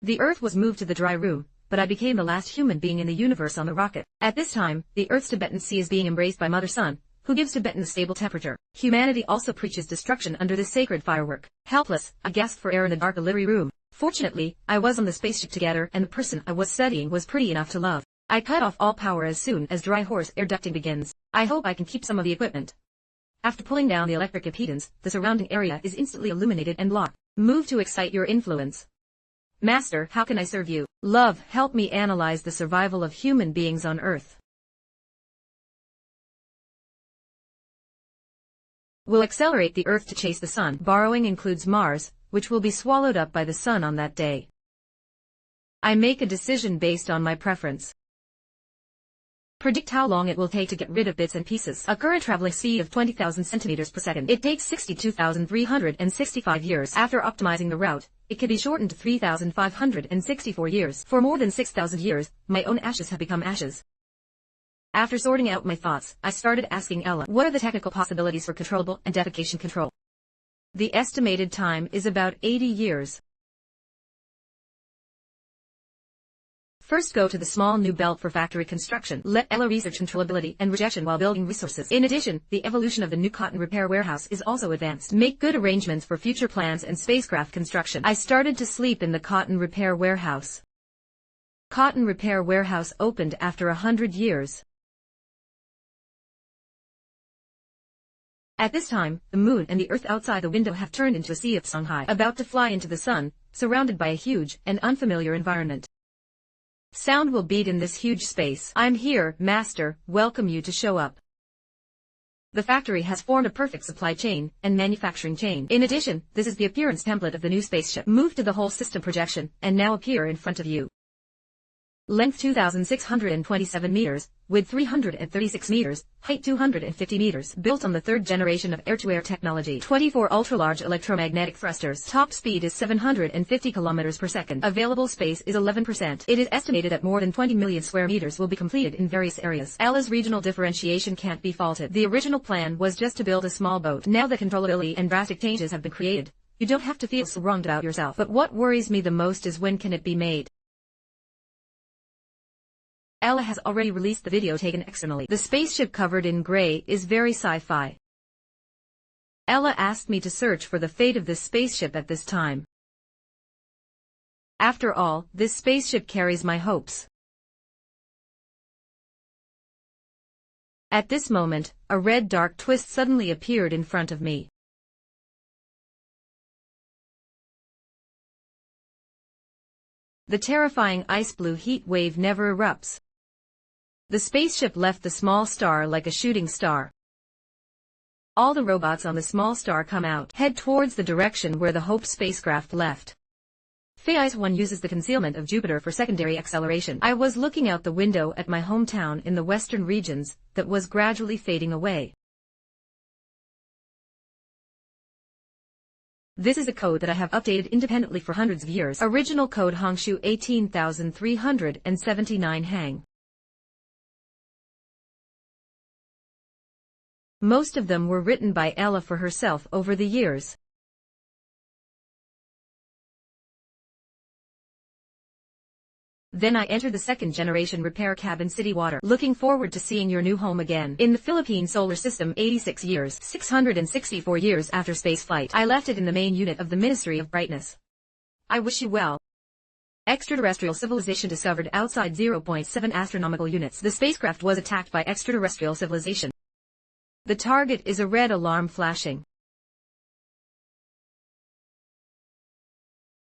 The Earth was moved to the dry room, but I became the last human being in the universe on the rocket. At this time, the Earth's Tibetan Sea is being embraced by Mother Sun, who gives Tibetan a stable temperature. Humanity also preaches destruction under this sacred firework. Helpless, I gasped for air in the dark delivery room. Fortunately, I was on the spaceship together and the person I was studying was pretty enough to love. I cut off all power as soon as dry horse air ducting begins. I hope I can keep some of the equipment. After pulling down the electric impedance, the surrounding area is instantly illuminated and locked. Move to excite your influence. Master, how can I serve you? Love, help me analyze the survival of human beings on Earth. Will accelerate the Earth to chase the Sun. Borrowing includes Mars, which will be swallowed up by the Sun on that day. I make a decision based on my preference. Predict how long it will take to get rid of bits and pieces. A current traveling speed of 20,000 centimeters per second. It takes 62,365 years. After optimizing the route, it can be shortened to 3,564 years. For more than 6,000 years, my own ashes have become ashes. After sorting out my thoughts, I started asking Ella, what are the technical possibilities for controllable and defecation control? The estimated time is about 80 years. First, go to the small new belt for factory construction. Let Ella research controllability and rejection while building resources. In addition, the evolution of the new cotton repair warehouse is also advanced. Make good arrangements for future plans and spacecraft construction. I started to sleep in the cotton repair warehouse. Cotton repair warehouse opened after 100 years. At this time, the moon and the Earth outside the window have turned into a sea of Shanghai, about to fly into the sun, surrounded by a huge and unfamiliar environment. Sound will beat in this huge space. I'm here, Master, welcome you to show up. The factory has formed a perfect supply chain and manufacturing chain. In addition, this is the appearance template of the new spaceship. Move to the whole system projection, and now appear in front of you. Length 2,627 meters, width 336 meters, height 250 meters. Built on the third generation of air-to-air technology. 24 ultra-large electromagnetic thrusters. Top speed is 750 kilometers per second. Available space is 11%. It is estimated that more than 20 million square meters will be completed in various areas. Ella's regional differentiation can't be faulted. The original plan was just to build a small boat. Now that controllability and drastic changes have been created, you don't have to feel so wronged about yourself. But what worries me the most is when can it be made? Ella has already released the video taken externally. The spaceship covered in gray is very sci-fi. Ella asked me to search for the fate of this spaceship at this time. After all, this spaceship carries my hopes. At this moment, a red dark twist suddenly appeared in front of me. The terrifying ice blue heat wave never erupts. The spaceship left the small star like a shooting star. All the robots on the small star come out, head towards the direction where the Hope spacecraft left. Phase 1 uses the concealment of Jupiter for secondary acceleration. I was looking out the window at my hometown in the western regions that was gradually fading away. This is a code that I have updated independently for hundreds of years. Original code Hongshu 18,379 Hang. Most of them were written by Ella for herself over the years. Then I entered the second generation repair cabin City Water. Looking forward to seeing your new home again. In the Philippine solar system 86 years, 664 years after spaceflight. I left it in the main unit of the Ministry of Brightness. I wish you well. Extraterrestrial civilization discovered outside 0.7 astronomical units. The spacecraft was attacked by extraterrestrial civilization. The target is a red alarm flashing.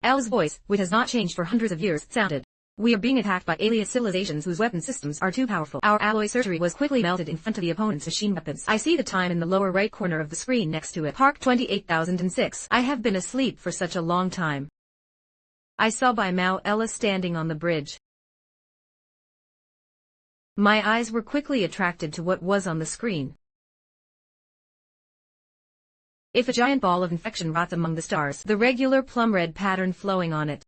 Ella's voice, which has not changed for hundreds of years, sounded. We are being attacked by alien civilizations whose weapon systems are too powerful. Our alloy surgery was quickly melted in front of the opponent's machine weapons. I see the time in the lower right corner of the screen next to it. Park 28,006. I have been asleep for such a long time. I saw by Mao Ella standing on the bridge. My eyes were quickly attracted to what was on the screen. If a giant ball of infection rots among the stars, the regular plum red pattern flowing on it.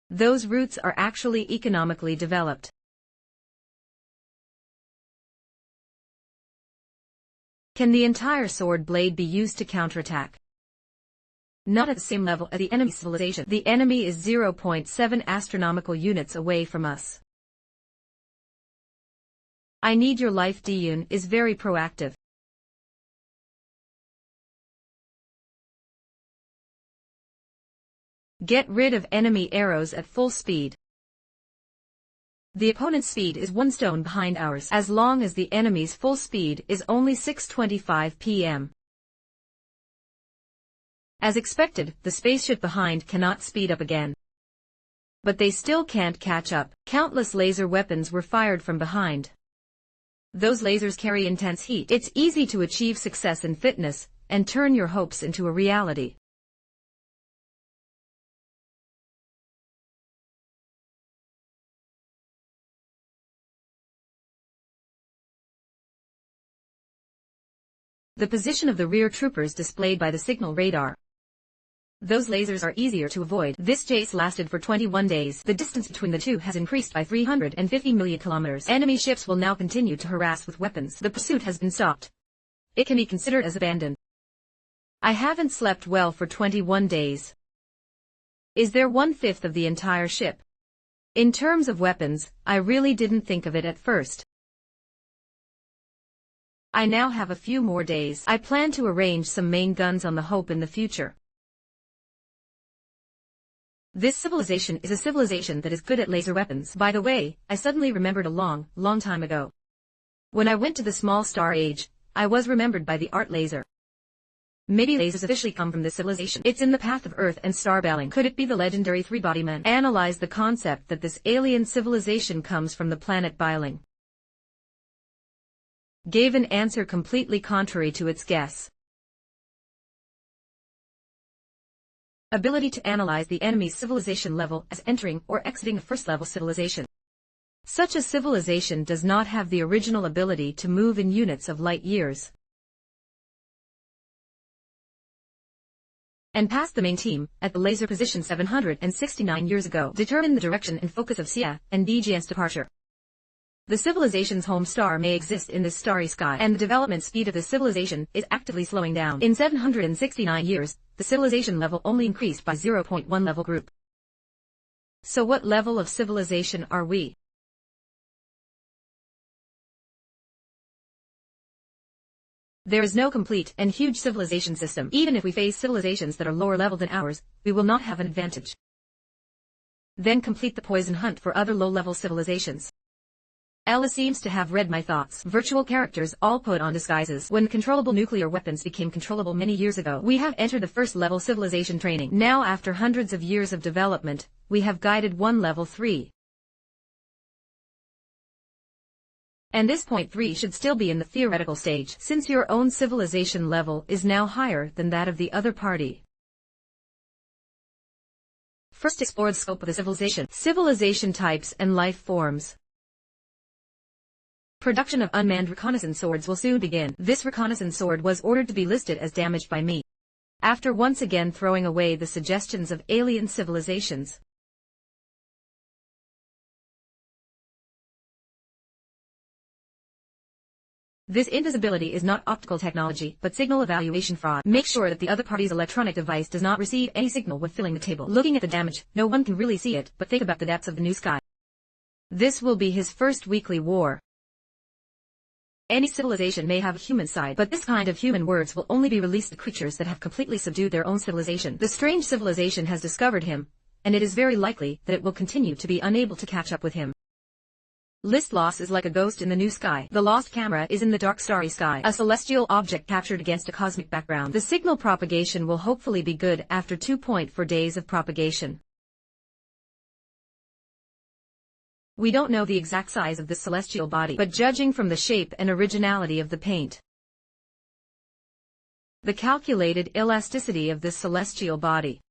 Those roots are actually economically developed. Can the entire sword blade be used to counterattack? Not at the same level as the enemy civilization. The enemy is 0.7 astronomical units away from us. I need your life. Diyun is very proactive. Get rid of enemy arrows at full speed. The opponent's speed is 1 stone behind ours, as long as the enemy's full speed is only 6:25 p.m. As expected, the spaceship behind cannot speed up again. But they still can't catch up. Countless laser weapons were fired from behind. Those lasers carry intense heat. It's easy to achieve success in fitness, and turn your hopes into a reality. The position of the rear troopers displayed by the signal radar. Those lasers are easier to avoid. This chase lasted for 21 days. The distance between the two has increased by 350 million kilometers. Enemy ships will now continue to harass with weapons. The pursuit has been stopped. It can be considered as abandoned. I haven't slept well for 21 days. Is there 1/5 of the entire ship? In terms of weapons, I really didn't think of it at first. I now have a few more days. I plan to arrange some main guns on the Hope in the future. This civilization is a civilization that is good at laser weapons. By the way, I suddenly remembered a long time ago. When I went to the small star age, I was remembered by the art laser. Maybe lasers officially come from this civilization. It's in the path of Earth and star battling. Could it be the legendary three-body men? Analyze the concept that this alien civilization comes from the planet Biling. Gave an answer completely contrary to its guess. Ability to analyze the enemy's civilization level as entering or exiting a first-level civilization. Such a civilization does not have the original ability to move in units of light years. And passed the main team, at the laser position 769 years ago, determine the direction and focus of Xia and Dijian's departure. The civilization's home star may exist in this starry sky, and the development speed of the civilization is actively slowing down. In 769 years, the civilization level only increased by 0.1 level group. So what level of civilization are we? There is no complete and huge civilization system. Even if we face civilizations that are lower level than ours, we will not have an advantage. Then complete the poison hunt for other low-level civilizations. Ella seems to have read my thoughts. Virtual characters all put on disguises. When controllable nuclear weapons became controllable many years ago, we have entered the first level civilization training. Now after hundreds of years of development, we have guided one level 3. And this point 3 should still be in the theoretical stage, since your own civilization level is now higher than that of the other party. First explore the scope of the civilization types and life forms. Production of unmanned reconnaissance swords will soon begin. This reconnaissance sword was ordered to be listed as damaged by me. After once again throwing away the suggestions of alien civilizations. This invisibility is not optical technology, but signal evaluation fraud. Make sure that the other party's electronic device does not receive any signal when filling the table. Looking at the damage, no one can really see it, but think about the depths of the new sky. This will be his first weekly war. Any civilization may have a human side, but this kind of human words will only be released to creatures that have completely subdued their own civilization. The strange civilization has discovered him, and it is very likely that it will continue to be unable to catch up with him. List loss is like a ghost in the new sky. The lost camera is in the dark starry sky, a celestial object captured against a cosmic background. The signal propagation will hopefully be good after 2.4 days of propagation. We don't know the exact size of this celestial body, but judging from the shape and originality of the paint, the calculated elasticity of this celestial body,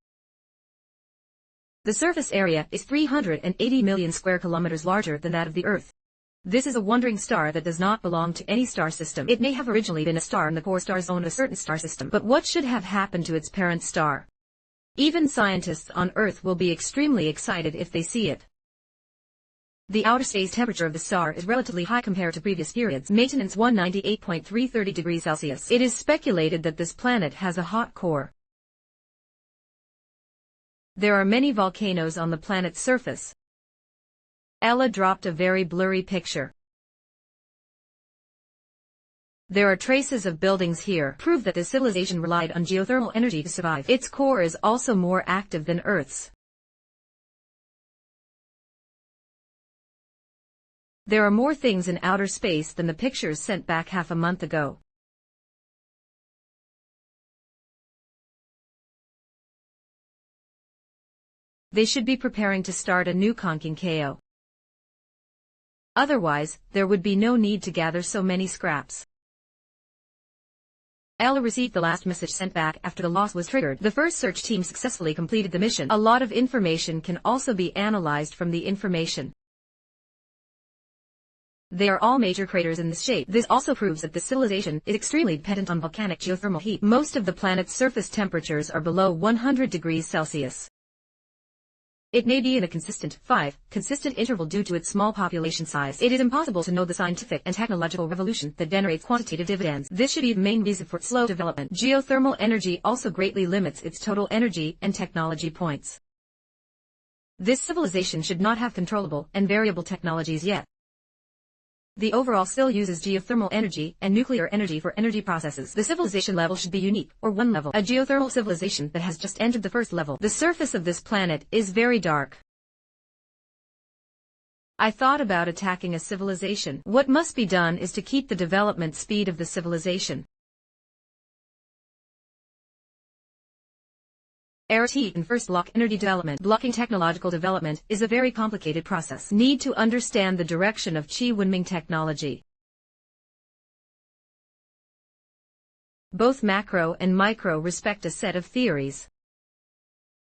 the surface area is 380 million square kilometers larger than that of the Earth. This is a wandering star that does not belong to any star system. It may have originally been a star in the core star zone of a certain star system, but what should have happened to its parent star? Even scientists on Earth will be extremely excited if they see it. The outer space temperature of the star is relatively high compared to previous periods. Maintenance 198.330 degrees Celsius. It is speculated that this planet has a hot core. There are many volcanoes on the planet's surface. Ella dropped a very blurry picture. There are traces of buildings here, prove that this civilization relied on geothermal energy to survive. Its core is also more active than Earth's. There are more things in outer space than the pictures sent back half a month ago. They should be preparing to start a new Konkinkeo. Otherwise, there would be no need to gather so many scraps. Ella received the last message sent back after the loss was triggered. The first search team successfully completed the mission. A lot of information can also be analyzed from the information. They are all major craters in this shape. This also proves that this civilization is extremely dependent on volcanic geothermal heat. Most of the planet's surface temperatures are below 100 degrees Celsius. It may be in a consistent interval due to its small population size. It is impossible to know the scientific and technological revolution that generates quantitative dividends. This should be the main reason for its slow development. Geothermal energy also greatly limits its total energy and technology points. This civilization should not have controllable and variable technologies yet. The overall still uses geothermal energy and nuclear energy for energy processes. The civilization level should be unique, or one level. A geothermal civilization that has just entered the first level. The surface of this planet is very dark. I thought about attacking a civilization. What must be done is to keep the development speed of the civilization. Heat and first block energy development. Blocking technological development is a very complicated process. Need to understand the direction of Qi Wenming technology. Both macro and micro respect a set of theories.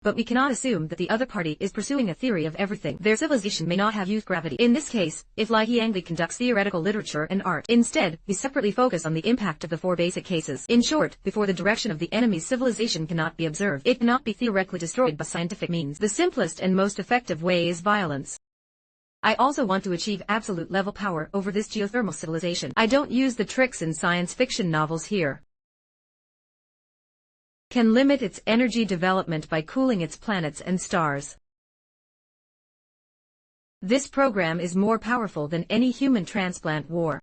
But we cannot assume that the other party is pursuing a theory of everything. Their civilization may not have used gravity. In this case, if Li Hiangli conducts theoretical literature and art, instead, we separately focus on the impact of the four basic cases. In short, before the direction of the enemy's civilization cannot be observed, it cannot be theoretically destroyed by scientific means. The simplest and most effective way is violence. I also want to achieve absolute level power over this geothermal civilization. I don't use the tricks in science fiction novels here. Can limit its energy development by cooling its planets and stars. This program is more powerful than any human transplant war.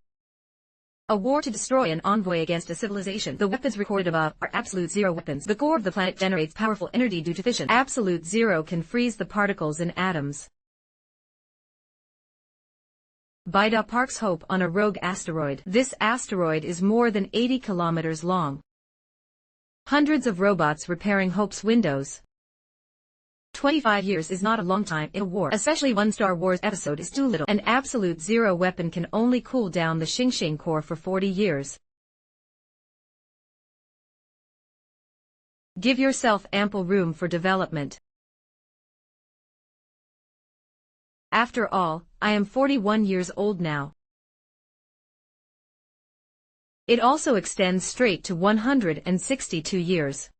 A war to destroy an envoy against a civilization. The weapons recorded above are absolute zero weapons. The core of the planet generates powerful energy due to fission. Absolute zero can freeze the particles in atoms. Bida parks Hope on a rogue asteroid. This asteroid is more than 80 kilometers long. Hundreds of robots repairing Hope's windows. 25 years is not a long time in a war, especially one Star Wars episode is too little. An absolute zero weapon can only cool down the Xingxing core for 40 years. Give yourself ample room for development. After all, I am 41 years old now. It also extends straight to 162 years.